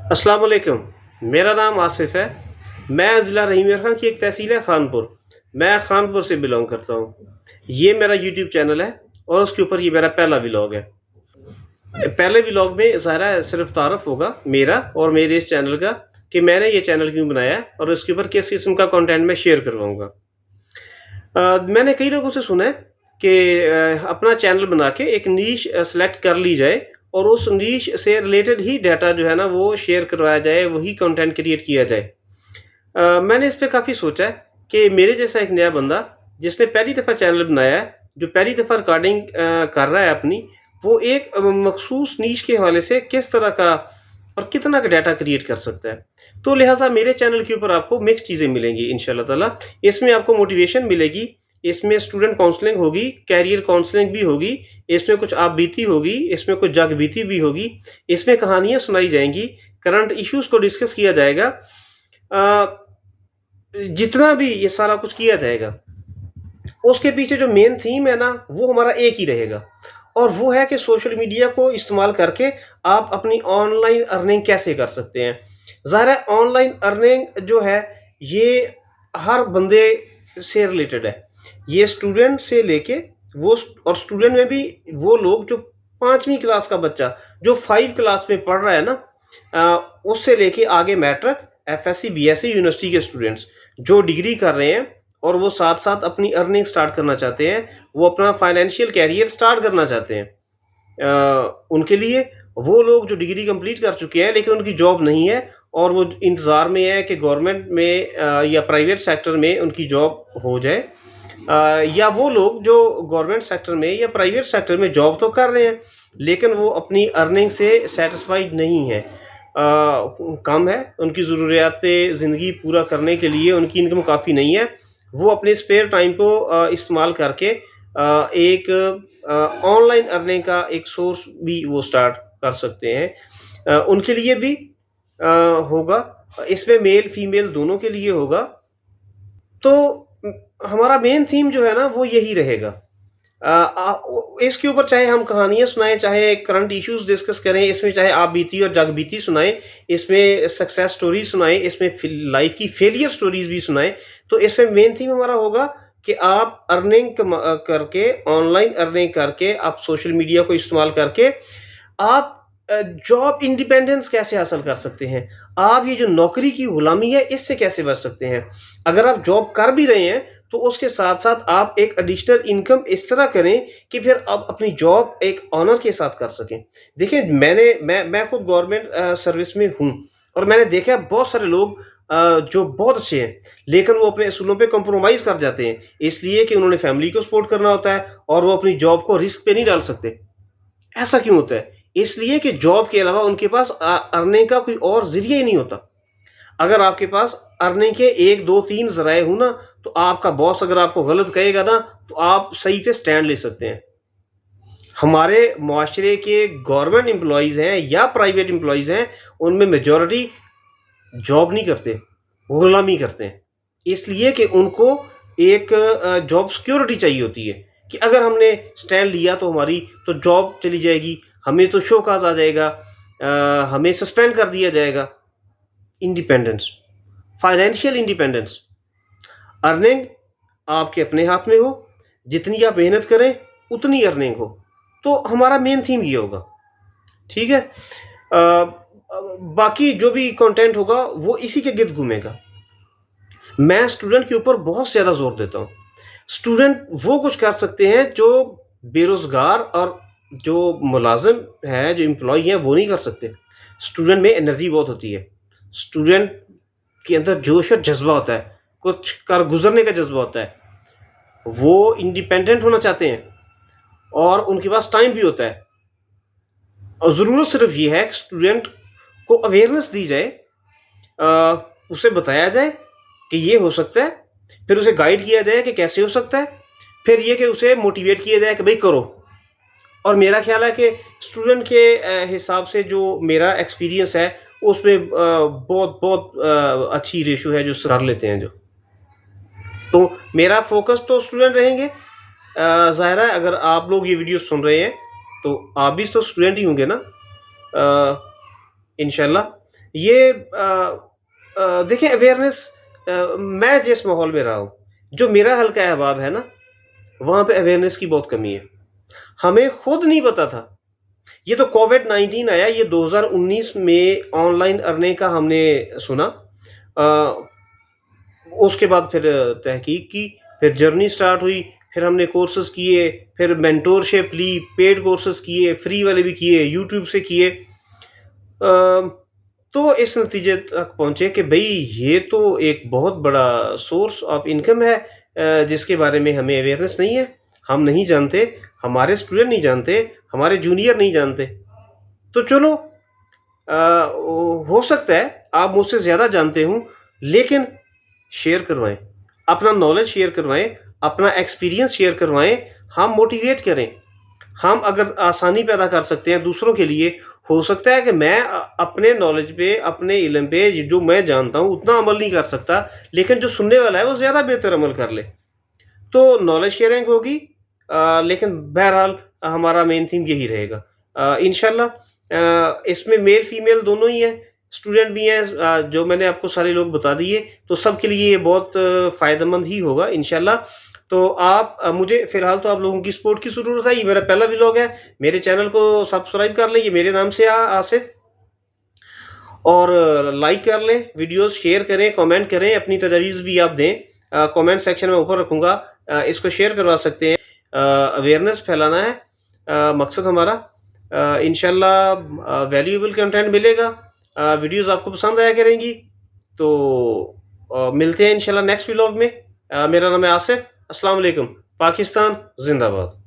السلام علیکم، میرا نام آصف ہے۔ میں ضلع رحیم خان کی ایک تحصیل ہے خانپور۔ میں خانپور سے بلونگ کرتا ہوں۔ یہ میرا یوٹیوب چینل ہے اور اس کے اوپر یہ میرا پہلا ولاگ ہے۔ پہلے ولاگ میں ظاہرہ ہے صرف تعارف ہوگا میرا اور میرے اس چینل کا کہ میں نے یہ چینل کیوں بنایا ہے اور اس کے اوپر کس قسم کا کنٹینٹ میں شیئر کرواؤں گا۔ میں نے کئی لوگوں سے سنا ہے کہ اپنا چینل بنا کے ایک نیش سلیکٹ کر لی جائے اور اس نیش سے ریلیٹڈ ہی ڈیٹا جو ہے نا وہ شیئر کروایا جائے، وہی کنٹینٹ کریٹ کیا جائے۔ میں نے اس پہ کافی سوچا ہے کہ میرے جیسا ایک نیا بندہ جس نے پہلی دفعہ چینل بنایا ہے، جو پہلی دفعہ ریکارڈنگ کر رہا ہے اپنی، وہ ایک مخصوص نیش کے حوالے سے کس طرح کا اور کتنا کا ڈیٹا کریٹ کر سکتا ہے۔ تو لہٰذا میرے چینل کے اوپر آپ کو مکس چیزیں ملیں گی انشاءاللہ تعالیٰ۔ اس میں آپ کو موٹیویشن ملے گی، اس میں اسٹوڈنٹ کاؤنسلنگ ہوگی، کیریئر کاؤنسلنگ بھی ہوگی، اس میں کچھ آپ بیتی ہوگی، اس میں کچھ جگ بیتی بھی ہوگی، اس میں کہانیاں سنائی جائیں گی، کرنٹ ایشوز کو ڈسکس کیا جائے گا۔ جتنا بھی یہ سارا کچھ کیا جائے گا اس کے پیچھے جو مین تھیم ہے نا وہ ہمارا ایک ہی رہے گا، اور وہ ہے کہ سوشل میڈیا کو استعمال کر کے آپ اپنی آن لائن ارننگ کیسے کر سکتے ہیں۔ ظاہر ہے آن لائن ارننگ جو ہے یہ ہر بندے سے ریلیٹڈ ہے، یہ اسٹوڈنٹ سے لے کے وہ، اور اسٹوڈنٹ میں بھی وہ لوگ جو 5ویں کلاس کا بچہ جو 5 کلاس میں پڑھ رہا ہے نا، اس سے لے کے آگے matric, F S C, B S C university کے اسٹوڈنٹس جو ڈگری کر رہے ہیں اور وہ ساتھ ساتھ اپنی ارننگ سٹارٹ کرنا چاہتے ہیں، وہ اپنا فائنینشیل کیریئر سٹارٹ کرنا چاہتے ہیں، ان کے لیے وہ لوگ جو ڈگری کمپلیٹ کر چکے ہیں لیکن ان کی جاب نہیں ہے اور وہ انتظار میں ہے کہ گورنمنٹ میں یا پرائیویٹ سیکٹر میں ان کی جاب ہو جائے، یا وہ لوگ جو گورنمنٹ سیکٹر میں یا پرائیویٹ سیکٹر میں جاب تو کر رہے ہیں لیکن وہ اپنی ارننگ سے سیٹسفائیڈ نہیں ہے، کم ہے، ان کی ضروریات زندگی پورا کرنے کے لیے ان کی انکم کافی نہیں ہے، وہ اپنے اسپیئر ٹائم کو استعمال کر کے ایک آن لائن ارننگ کا ایک سورس بھی وہ سٹارٹ کر سکتے ہیں۔ ان کے لیے بھی ہوگا، اس میں میل فیمیل دونوں کے لیے ہوگا۔ تو ہمارا مین تھیم جو ہے نا وہ یہی رہے گا۔ اس کے اوپر چاہے ہم کہانیاں سنائیں، چاہے کرنٹ ایشوز ڈسکس کریں، اس میں چاہے آپ بیتی اور جگ بیتی سنائیں، اس میں سکسیس سٹوریز سنائیں، اس میں لائف کی فیلئر سٹوریز بھی سنائیں۔ تو اس میں مین تھیم ہمارا ہوگا کہ آپ ارننگ کر کے، آن لائن ارننگ کر کے، آپ سوشل میڈیا کو استعمال کر کے آپ جاب انڈیپینڈنس کیسے حاصل کر سکتے ہیں، آپ یہ جو نوکری کی غلامی ہے اس سے کیسے بچ سکتے ہیں۔ اگر آپ جاب کر بھی رہے ہیں تو اس کے ساتھ ساتھ آپ ایک ایڈیشنل انکم اس طرح کریں کہ پھر آپ اپنی جاب ایک آنر کے ساتھ کر سکیں۔ دیکھیں میں خود گورنمنٹ سروس میں ہوں اور میں نے دیکھا بہت سارے لوگ جو بہت اچھے ہیں لیکن وہ اپنے اصولوں پہ کمپرومائز کر جاتے ہیں، اس لیے کہ انہوں نے فیملی کو سپورٹ کرنا ہوتا ہے اور وہ اپنی جاب کو رسک پہ نہیں ڈال سکتے۔ ایسا کیوں ہوتا ہے؟ اس لیے کہ جاب کے علاوہ ان کے پاس ارننگ کا کوئی اور ذریعہ ہی نہیں ہوتا۔ اگر آپ کے پاس ارننگ کے 1 2 3 ذرائع ہوں نا تو آپ کا باس اگر آپ کو غلط کہے گا نا تو آپ صحیح پہ سٹینڈ لے سکتے ہیں۔ ہمارے معاشرے کے گورنمنٹ امپلائیز ہیں یا پرائیویٹ امپلائیز ہیں، ان میں میجورٹی جاب نہیں کرتے، غلامی کرتے ہیں، اس لیے کہ ان کو ایک جاب سیکیورٹی چاہیے ہوتی ہے کہ اگر ہم نے سٹینڈ لیا تو ہماری تو جاب چلی جائے گی، ہمیں تو شوکاز آ جائے گا، ہمیں سسپینڈ کر دیا جائے گا۔ انڈیپینڈنس، فائنینشیل انڈیپینڈنس، ارننگ آپ کے اپنے ہاتھ میں ہو، جتنی آپ محنت کریں اتنی ارننگ ہو، تو ہمارا مین تھیم یہ ہوگا، ٹھیک ہے۔ باقی جو بھی کنٹینٹ ہوگا وہ اسی کے گرد گھومے گا۔ میں اسٹوڈنٹ کے اوپر بہت زیادہ زور دیتا ہوں۔ اسٹوڈنٹ وہ کچھ کر سکتے ہیں جو بے روزگار اور جو ملازم ہے، جو امپلائی ہیں، وہ نہیں کر سکتے۔ اسٹوڈنٹ میں انرجی بہت ہوتی ہے، اسٹوڈنٹ کے اندر جوش اور جذبہ ہوتا ہے، کچھ کر گزرنے کا جذبہ ہوتا ہے، وہ انڈیپینڈنٹ ہونا چاہتے ہیں اور ان کے پاس ٹائم بھی ہوتا ہے۔ اور ضرورت صرف یہ ہے کہ اسٹوڈنٹ کو اویئرنیس دی جائے، اسے بتایا جائے کہ یہ ہو سکتا ہے، پھر اسے گائیڈ کیا جائے کہ کیسے ہو سکتا ہے، پھر یہ کہ اسے موٹیویٹ کیا جائے کہ بھئی کرو۔ اور میرا خیال ہے کہ اسٹوڈنٹ کے حساب سے جو میرا ایکسپیرینس ہے اس میں بہت اچھی ریشو ہے جو کر لیتے ہیں جو۔ تو میرا فوکس تو اسٹوڈنٹ رہیں گے۔ ظاہر ہے اگر آپ لوگ یہ ویڈیو سن رہے ہیں تو آپ بھی تو اسٹوڈنٹ ہی ہوں گے نا، انشاءاللہ۔ یہ دیکھیں اویئرنیس، میں جس ماحول میں رہا ہوں، جو میرا حلقہ احباب ہے نا، وہاں پہ اویئرنیس کی بہت کمی ہے. ہمیں خود نہیں پتا تھا. یہ تو کووڈ-19 آیا، یہ 2019 میں آن لائن ارننگ کا ہم نے سنا. اس کے بعد پھر تحقیق کی، پھر جرنی سٹارٹ ہوئی، پھر ہم نے کورسز کیے، پھر مینٹورشپ لی، پیڈ کورسز کیے، فری والے بھی کیے، یوٹیوب سے کیے. تو اس نتیجے تک پہنچے کہ بھئی یہ تو ایک بہت بڑا سورس آف انکم ہے، جس کے بارے میں ہمیں اویئرنیس نہیں ہے، ہم نہیں جانتے، ہمارے اسٹوڈنٹ نہیں جانتے، ہمارے جونیئر نہیں جانتے. تو چلو ہو سکتا ہے آپ مجھ سے زیادہ جانتے ہوں، لیکن شیئر کروائیں، اپنا نالج شیئر کروائیں، اپنا ایکسپیرینس شیئر کروائیں، ہم موٹیویٹ کریں. ہم اگر آسانی پیدا کر سکتے ہیں دوسروں کے لیے، ہو سکتا ہے کہ میں اپنے نالج پہ، اپنے علم پہ جو میں جانتا ہوں اتنا عمل نہیں کر سکتا، لیکن جو سننے والا ہے وہ زیادہ بہتر عمل کر لے. تو نالج شیئرنگ ہوگی، لیکن بہرحال ہمارا مین تھیم یہی رہے گا. انشاءاللہ اس میں میل فیمیل دونوں ہی ہیں، اسٹوڈنٹ بھی ہیں، جو میں نے آپ کو سارے لوگ بتا دیے، تو سب کے لیے یہ بہت فائدہ مند ہی ہوگا انشاءاللہ. تو آپ مجھے فی الحال تو آپ لوگوں کی سپورٹ کی ضرورت ہے. یہ میرا پہلا ولاگ ہے، میرے چینل کو سبسکرائب کر لیں، یہ میرے نام سے آصف، اور لائک کر لیں، ویڈیوز شیئر کریں، کامنٹ کریں، اپنی تجاویز بھی آپ دیں، کامنٹ سیکشن میں اوپر رکھوں گا. اس کو شیئر کروا سکتے ہیں. اویئرنیس پھیلانا ہے مقصد ہمارا. انشاءاللہ ویلیوبل کنٹینٹ ملے گا، ویڈیوز آپ کو پسند آیا کریں گی. تو ملتے ہیں انشاءاللہ نیکسٹ ولاگ میں. میرا نام ہے آصف. السلام علیکم. پاکستان زندہ باد.